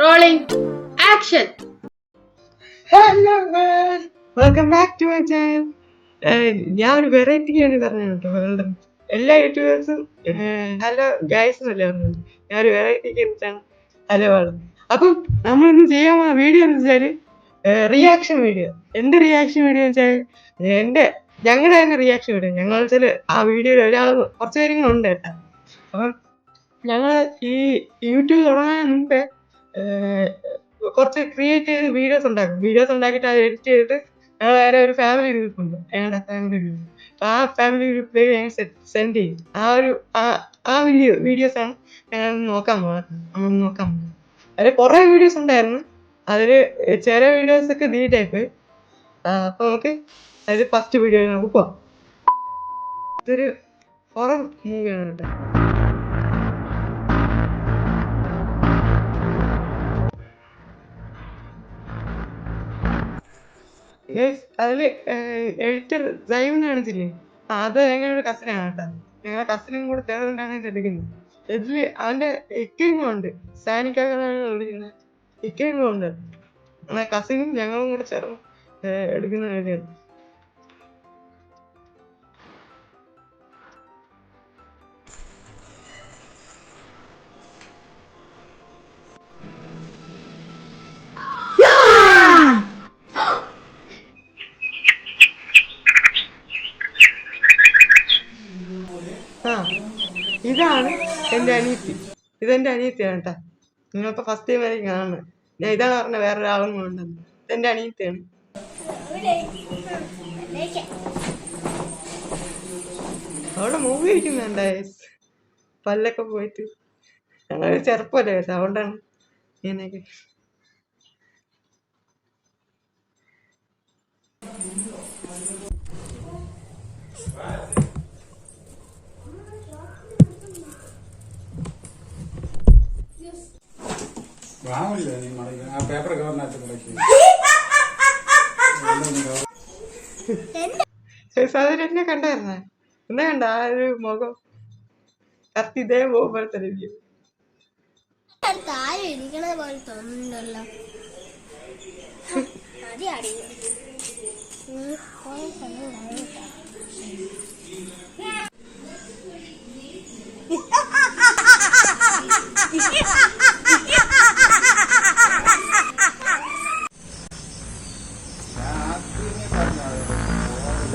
Rolling. Action. Hello welcome back to my channel. ഞാൻ ഒരു വെറൈറ്റിക്കാണ് പറഞ്ഞത് കേട്ടോ. വേൾഡ് എല്ലാ യൂട്യൂബേഴ്സും ഹലോ ഗൈസ് എന്നല്ലേ പറഞ്ഞത്. ഞാനൊരു വെറൈറ്റിക്ക് എടുത്താണ് ഹലോ പറയുന്നത്. അപ്പം നമ്മളിന്ന് ചെയ്യാൻ പോകുന്ന വീഡിയോ എന്ന് വെച്ചാൽ റിയാക്ഷൻ വീഡിയോ. എന്ത് റിയാക്ഷൻ വീഡിയോ എന്ന് വെച്ചാൽ ഞങ്ങളുടെ തന്നെ റിയാക്ഷൻ വീഡിയോ. ഞങ്ങൾ വെച്ചാൽ ആ വീഡിയോയിൽ ഒരാൾ കുറച്ച് കാര്യങ്ങളുണ്ട് കേട്ടോ. അപ്പം ഞങ്ങൾ ഈ യൂട്യൂബ് തുടങ്ങാൻ മുമ്പേ കുറച്ച് ക്രിയേറ്റ് ചെയ്ത് വീഡിയോസ് ഉണ്ടാക്കിയിട്ട് അത് എഡിറ്റ് ചെയ്തിട്ട് ഞങ്ങൾ വേറെ ഒരു ഫാമിലി ഗ്രൂപ്പ് ഉണ്ട്. ഞങ്ങളുടെ ഫാമിലി ഗ്രൂപ്പ്. ആ ഫാമിലി ഗ്രൂപ്പിലേക്ക് ഞങ്ങൾ സെൻഡ് ചെയ്യും. ആ വീഡിയോസാണ് ഞങ്ങൾ നോക്കാൻ പോകുന്നത്. അതിൽ കുറേ വീഡിയോസ് ഉണ്ടായിരുന്നു. അതിൽ ചില വീഡിയോസൊക്കെ ഡിലീറ്റ് ആയിപ്പോയി. അപ്പോൾ നമുക്ക് അതിൽ ഫസ്റ്റ് വീഡിയോ നമുക്ക് പോവാം. ഇതൊരു ഹൊറർ മൂവിയാണ് കേട്ടോ. അതിൽ എഡിറ്റർ ജൈവനാണ് ചില്ലേ. അത് ഞങ്ങളുടെ കസിനാണ് കേട്ടോ. ഞങ്ങളുടെ കസിനും കൂടെ ചേർന്നിട്ടാണ് ഇത് എടുക്കുന്നത്. ഇതിൽ അവൻ്റെ ഇക്കയുമുണ്ട്. സാനിക്കാണ് വിളിക്കുന്നത്. ഇക്കയുമുണ്ട്. അങ്ങനെ കസിനും ഞങ്ങളും കൂടെ ചേർന്ന് എടുക്കുന്ന കാര്യമാണ്. ഇതാണ് എൻ്റെ അനിയത്തി. ഇതെൻ്റെ അനിയത്തിയാണ് കേട്ടോ. നിങ്ങളിപ്പോൾ ഫസ്റ്റ് ടൈം ആയിരിക്കും കാണുന്നത്. ഞാൻ ഇതാണ് പറഞ്ഞത് വേറൊരാളും കൊണ്ടുവന്നു. ഇതെൻ്റെ അനിയത്തിയാണ്. അവിടെ മൂവി ഇരിക്കുന്നുണ്ട്. പല്ലൊക്കെ പോയിട്ട് ഞങ്ങൾ ചെറുപ്പമല്ലേ അതുകൊണ്ടാണ് ഇങ്ങനെയൊക്കെ. എന്നെ കണ്ടായിരുന്ന എന്നാ കണ്ട ആ ഒരു മുഖം കത്തി ഇതേ പോകുമ്പോഴത്തെ രീതി.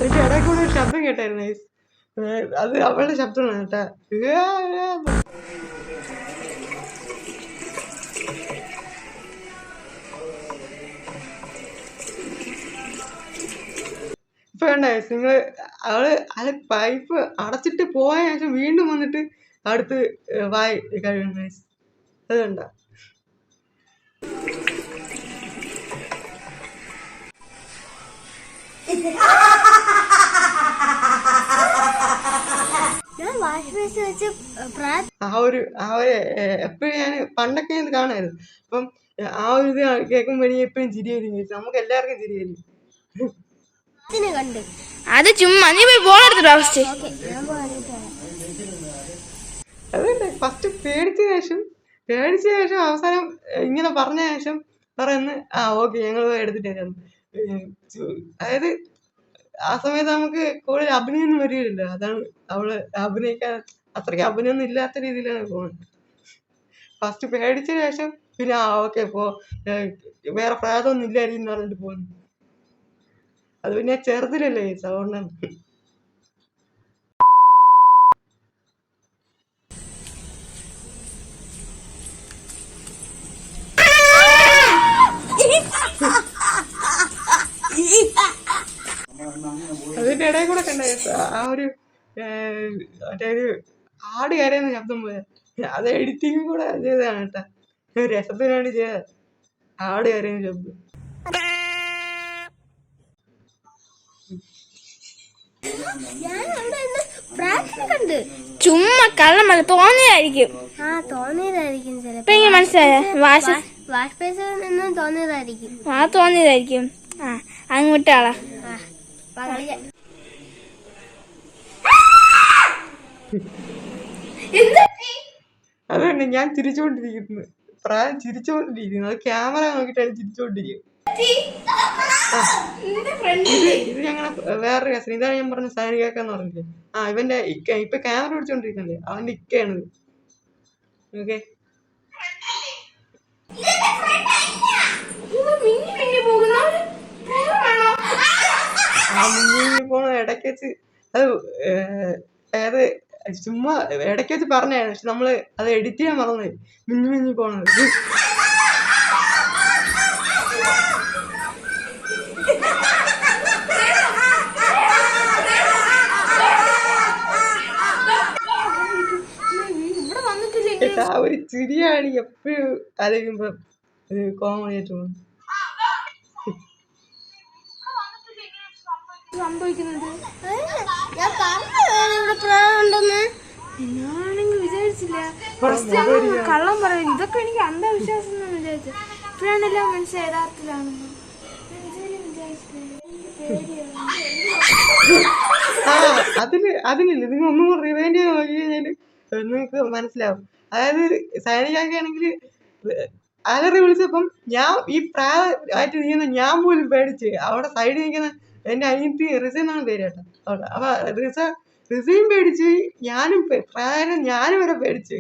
എനിക്ക് ഇടയ്ക്കൂടെ ഒരു ശബ്ദം കേട്ടായിരുന്നു. അത് അവളുടെ ശബ്ദമാണ് കേട്ടാ. ഇപ്പൊ കണ്ട നിങ്ങള് അത് പൈപ്പ് അടച്ചിട്ട് പോയ ശേഷം വീണ്ടും വന്നിട്ട് അടുത്ത് വായി കഴിയുന്ന അത് കണ്ട. എപ്പോഴും ഞാൻ പണ്ടൊക്കെ ഇത് കാണായിരുന്നു. അപ്പം ആ ഒരു ഇത് കേൾക്കുമ്പോ എനിക്ക് എപ്പോഴും ചിരിയായിരിക്കും. നമുക്ക് എല്ലാവർക്കും ചിരിയായിരിക്കും. അത് ചുമ്മാ നീ പോയി ബോൾ എടുത്തിട്ടോ ഫസ്റ്റ്. അതുകൊണ്ട് ഫസ്റ്റ് പേടിച്ച ശേഷം അവസാനം ഇങ്ങനെ പറഞ്ഞ ശേഷം പറയുന്നു ഓക്കെ ഞങ്ങൾ എടുത്തിട്ട് തരാം. അതായത് ആ സമയത്ത് നമുക്ക് കൂടുതൽ അഭിനയൊന്നും വരികയില്ല. അതാണ് അവള് അഭിനയിക്കാൻ അത്രയ്ക്ക് അഭിനയൊന്നും ഇല്ലാത്ത രീതിയിലാണ് പോകുന്നത്. ഫസ്റ്റ് പേടിച്ച ശേഷം പിന്നെ ഓക്കെ ഇപ്പോ വേറെ പ്രായമൊന്നും ഇല്ലായിരിക്കും എന്ന് പറഞ്ഞിട്ട് പോകുന്നു. അത് പിന്നെ ചെറുതിലല്ലേ അതുകൊണ്ടാണ്. അതിന്റെ ഇടയിൽ കൂടെ കണ്ട ആ ഒരു മറ്റേ ഒരു ആട് കരയുന്ന ശബ്ദം പോലെ അത് എഡിറ്റിംഗ് കൂടെ ചെയ്തതാണ് കേട്ടാ. രസത്തിനാണ് ചെയ്തത്. ആട് കരയുന്ന ശബ്ദം. ചുമ്മാ കള്ളമല്ല തോന്നിയതായിരിക്കും. മനസ്സിലായോ? തോന്നിയതായിരിക്കും. അങ്ങോട്ടാളാ അതുതന്നെ ഞാൻ തിരിച്ചുകൊണ്ടിരിക്കുന്നു. പ്രായം ചിരിച്ചോണ്ടിരിക്കുന്നു. അത് ക്യാമറ നോക്കിയിട്ടാണ് ചിരിച്ചോണ്ടിരിക്കും. ഇത് ഞങ്ങളെ വേറൊരു കസൻ. ഇതാണ് ഞാൻ പറഞ്ഞ സാനികാക്കെന്ന് പറഞ്ഞില്ലേ. ഇവന്റെ ഇക്ക ഇപ്പൊ ക്യാമറ പിടിച്ചോണ്ടിരിക്കണ്ടേ, അവന്റെ ഇക്കയാണിത്. ഓക്കെ, പോണ ഇടയ്ക്ക് വെച്ച് അത് അതായത് ചുമ്മാ ഇടയ്ക്ക് വെച്ച് പറഞ്ഞായിരുന്നു. പക്ഷെ നമ്മള് അത് എഡിറ്റ് ചെയ്യാൻ മറന്നു. മിഞ്ഞി പോണത് ആ ഒരു ചിരിയാണ് എപ്പോഴും ആലോചിക്കുമ്പോ കോമഡി ആയിട്ട് പോകും. സംഭവിക്കുന്നത് ഞാനെങ്കിൽ വിചാരിച്ചില്ല. കള്ളം പറയും, ഇതൊക്കെ എനിക്ക് അന്ധവിശ്വാസം എന്ന് വിചാരിച്ചു. ഇപ്പോഴാണെല്ലാം മനുഷ്യ യഥാർത്ഥത്തിലാണെന്ന് അതിനില്ല. നിങ്ങൾ ഒന്നും കൂടെ റിവൈൻഡ് ചെയ്ത് നോക്കി കഴിഞ്ഞാല് നിങ്ങൾക്ക് മനസ്സിലാവും. അതായത് സൈനികാണെങ്കിൽ അലറി വിളിച്ചപ്പം ഞാൻ ഈ പ്രായമായിട്ട് നിൽക്കുന്ന ഞാൻ പോലും പേടിച്ച്. അവിടെ സൈഡിൽ നിൽക്കുന്ന എന്റെ അനിയത്തി റിസ എന്നാണ് പേര് കേട്ടോ അവിടെ. അപ്പൊ റിസയും പേടിച്ചു, ഞാനും പ്രായം ഞാനും വരെ പേടിച്ചു.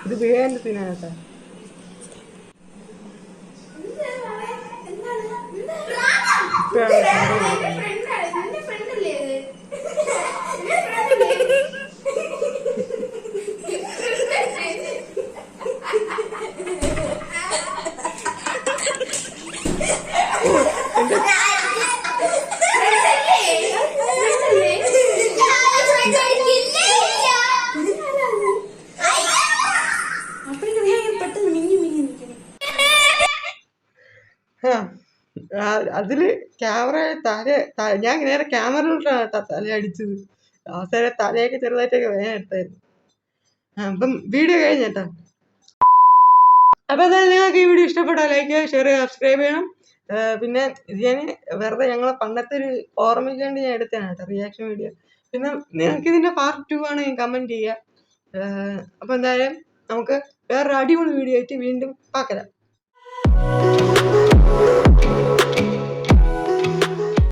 ഇത് വേറെ സീനാണ് കേട്ടോ. അതില് ക്യാമറ ഞാൻ നേരെ ക്യാമറയിലോട്ടാണ് തല അടിച്ചത്. അവസാനം തലയൊക്കെ ചെറുതായിട്ടൊക്കെ വേദന എടുത്തായിരുന്നു. അപ്പം വീഡിയോ കഴിഞ്ഞേട്ടാ. അപ്പൊ എന്തായാലും നിങ്ങൾക്ക് ഈ വീഡിയോ ഇഷ്ടപ്പെട്ടാൽ ലൈക്ക് ചെയ്യുക, ഷെയർ ചെയ്യുക, സബ്സ്ക്രൈബ് ചെയ്യണം. പിന്നെ ഇത് ഞാൻ വെറുതെ ഞങ്ങളെ പണ്ടത്തെ ഒരു ഓർമ്മയ്ക്ക് വേണ്ടി ഞാൻ എടുത്തതാണ് കേട്ടോ റിയാക്ഷൻ വീഡിയോ. പിന്നെ നിങ്ങൾക്ക് ഇതിന്റെ പാർട്ട് 2 ആണ് ഞാൻ കമന്റ് ചെയ്യുക. അപ്പൊ എന്തായാലും നമുക്ക് വേറൊരു അടിപൊളി വീഡിയോ ആയിട്ട് വീണ്ടും പാക്കലാം.